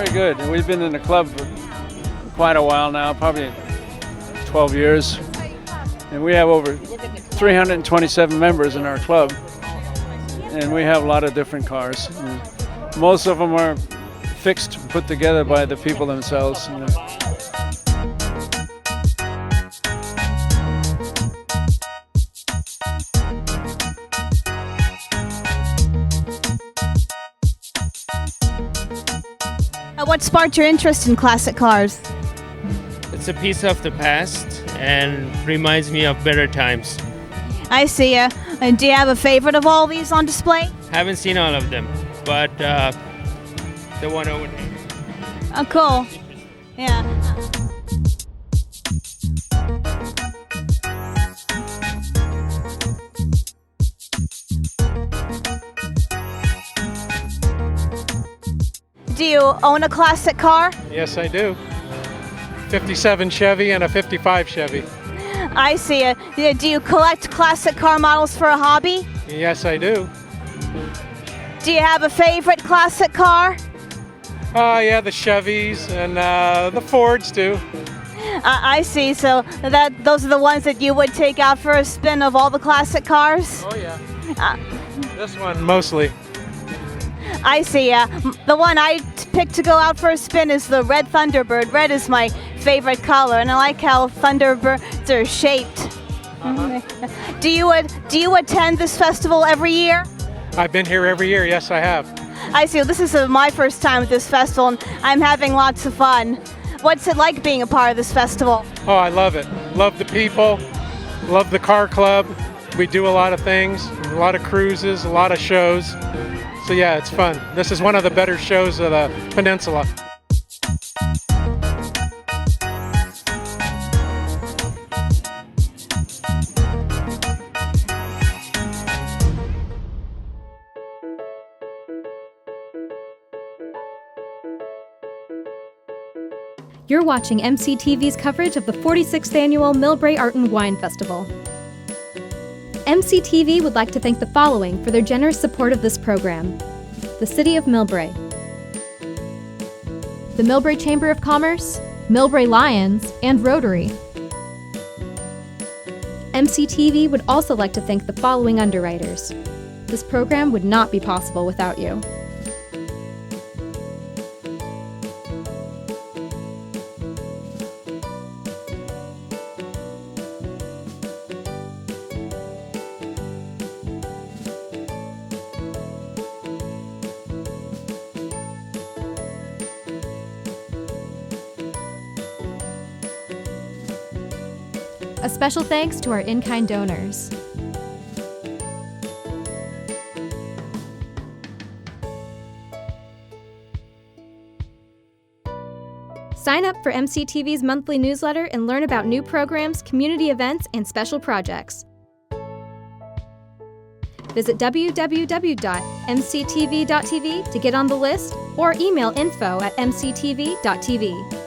Very good. We've been in the club for quite a while now, probably 12 years. And we have over 327 members in our club. And we have a lot of different cars. And most of them are fixed, put together by the people themselves. What sparked your interest in classic cars? It's a piece of the past and reminds me of better times. I see ya. And do you have a favorite of all these on display? Haven't seen all of them, but the one over there. Oh, cool. Yeah. Do you own a classic car? Yes, I do. 57 Chevy and a 55 Chevy. I see it. Do you collect classic car models for a hobby? Yes, I do. Do you have a favorite classic car? Yeah, the Chevys and the Fords too. I see. So those are the ones that you would take out for a spin of all the classic cars? Oh yeah. This one mostly. I see. The one I picked to go out for a spin is the red Thunderbird. Red is my favorite color, and I like how Thunderbirds are shaped. Do you attend this festival every year? I've been here every year. Yes, I have. I see. Well, this is my first time at this festival, and I'm having lots of fun. What's it like being a part of this festival? Oh, I love it. Love the people. Love the car club. We do a lot of things, a lot of cruises, a lot of shows. So yeah, it's fun. This is one of the better shows of the Peninsula. You're watching MCTV's coverage of the 46th Annual Millbrae Art and Wine Festival. MCTV would like to thank the following for their generous support of this program: the City of Millbrae, the Millbrae Chamber of Commerce, Millbrae Lions, and Rotary. MCTV would also like to thank the following underwriters. This program would not be possible without you. A special thanks to our in-kind donors. Sign up for MCTV's monthly newsletter and learn about new programs, community events, and special projects. Visit www.mctv.tv to get on the list or email info@mctv.tv.